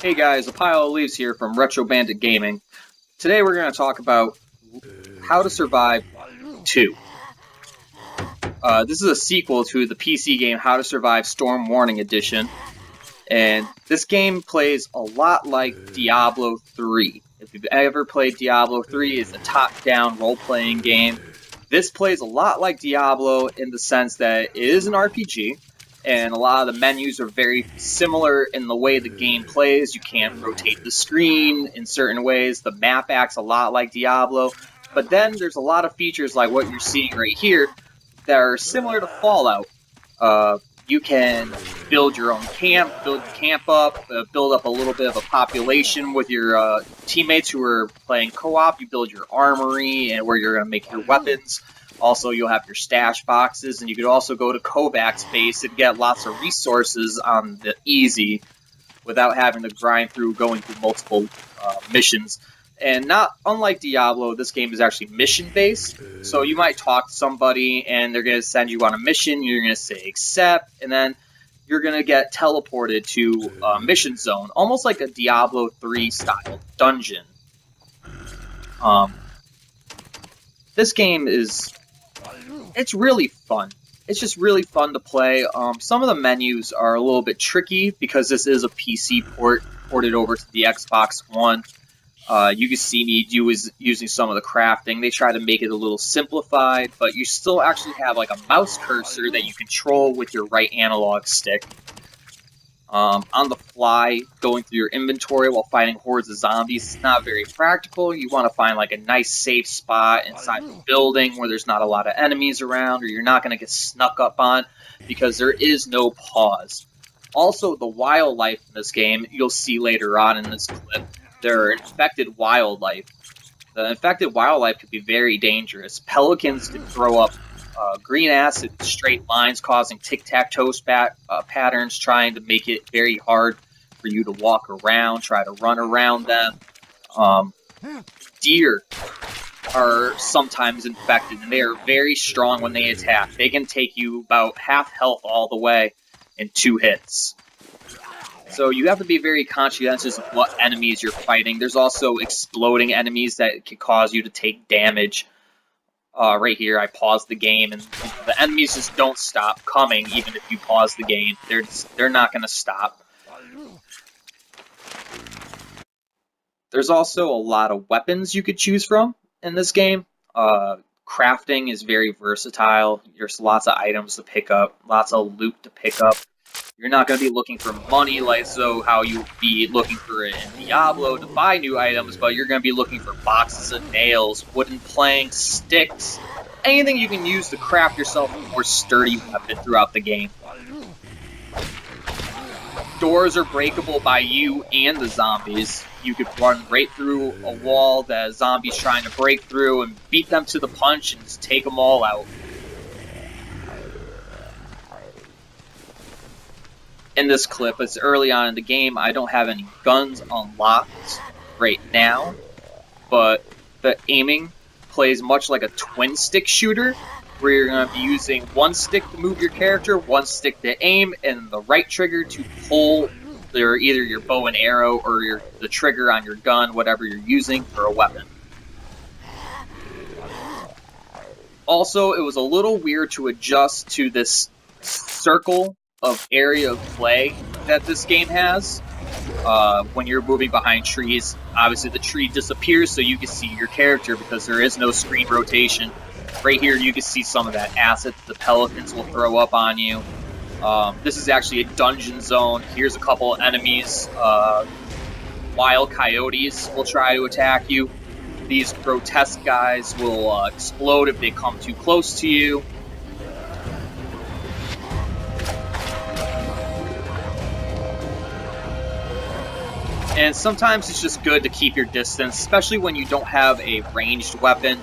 Hey guys, a pile of leaves here from Retro Bandit Gaming. Today we're going to talk about How to Survive 2. This is a sequel to the PC game How to Survive Storm Warning Edition, and this game plays a lot like Diablo 3. If you've ever played Diablo 3, it's a top-down role-playing game. This plays a lot like Diablo in the sense that it is an RPG, and a lot of the menus are very similar in the way the game plays. You can't rotate the screen in certain ways. The map acts a lot like Diablo. But then there's a lot of features like what you're seeing right here that are similar to Fallout. You can build your own camp, build your camp up, build up a little bit of a population with your teammates who are playing co-op. You build your armory and where you're going to make your weapons. Also, you'll have your stash boxes, and you could also go to Kovac's base and get lots of resources on the easy without having to grind through going through multiple missions. And not unlike Diablo, this game is actually mission-based. So you might talk to somebody, and they're going to send you on a mission. You're going to say accept, and then you're going to get teleported to a mission zone, almost like a Diablo 3 style dungeon. This game it's really fun. It's just really fun to play. Some of the menus are a little bit tricky because this is a PC ported over to the Xbox One. You can see me using some of the crafting. They try to make it a little simplified, but you still actually have like a mouse cursor that you control with your right analog stick. On the fly, going through your inventory while fighting hordes of zombies is not very practical. You want to find like a nice safe spot inside the building where there's not a lot of enemies around, or you're not going to get snuck up on, because there is no pause. Also, the wildlife in this game, you'll see later on in this clip, they're infected wildlife. The infected wildlife could be very dangerous. Pelicans can throw up green acid in straight lines, causing tic-tac-toe patterns, trying to make it very hard for you to walk around, try to run around them. Deer are sometimes infected, and they are very strong when they attack. They can take you about half health all the way in 2 hits. So you have to be very conscientious of what enemies you're fighting. There's also exploding enemies that can cause you to take damage. Right here, I paused the game, and the enemies just don't stop coming, even if you pause the game. They're not going to stop. There's also a lot of weapons you could choose from in this game. Crafting is very versatile. There's lots of items to pick up, lots of loot to pick up. You're not going to be looking for money like how you'd be looking for in Diablo to buy new items, but you're going to be looking for boxes of nails, wooden planks, sticks, anything you can use to craft yourself a more sturdy weapon throughout the game. Doors are breakable by you and the zombies. You could run right through a wall that a zombie's trying to break through and beat them to the punch and just take them all out. In this clip, it's early on in the game. I don't have any guns unlocked right now, but the aiming plays much like a twin-stick shooter, where you're going to be using one stick to move your character, one stick to aim, and the right trigger to pull either your bow and arrow or the trigger on your gun, whatever you're using for a weapon. Also, it was a little weird to adjust to this circle of area of play that this game has. When you're moving behind trees, obviously the tree disappears so you can see your character because there is no screen rotation. Right here you can see some of that acid the pelicans will throw up on you. This is actually a dungeon zone. Here's a couple of enemies. Wild coyotes will try to attack you. These grotesque guys will explode if they come too close to you. And sometimes it's just good to keep your distance, especially when you don't have a ranged weapon.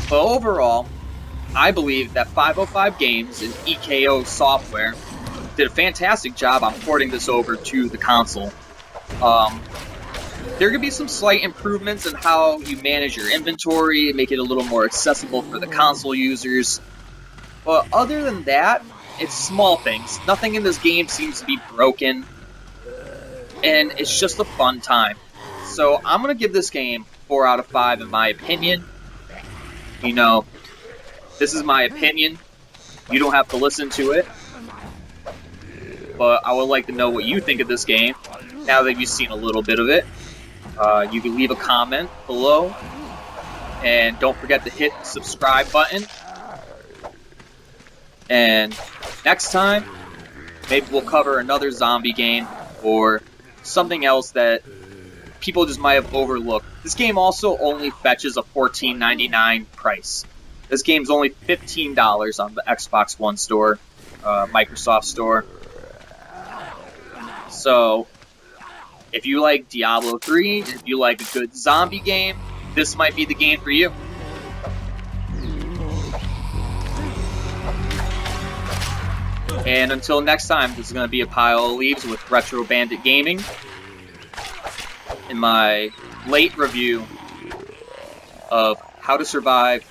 But overall, I believe that 505 Games and Eko Software did a fantastic job on porting this over to the console. There could be some slight improvements in how you manage your inventory and make it a little more accessible for the console users. But other than that, it's small things. Nothing in this game seems to be broken, and it's just a fun time. So I'm going to give this game 4 out of 5 in my opinion. You know, this is my opinion. You don't have to listen to it. But I would like to know what you think of this game, now that you've seen a little bit of it. You can leave a comment below. And don't forget to hit the subscribe button. And next time, maybe we'll cover another zombie game or something else that people just might have overlooked. This game also only fetches a $14.99 price. This game's only $15 on the Xbox One store, Microsoft store. So, if you like Diablo 3, if you like a good zombie game, this might be the game for you. And until next time, this is going to be a pile of leaves with Retro Bandit Gaming in my late review of How to Survive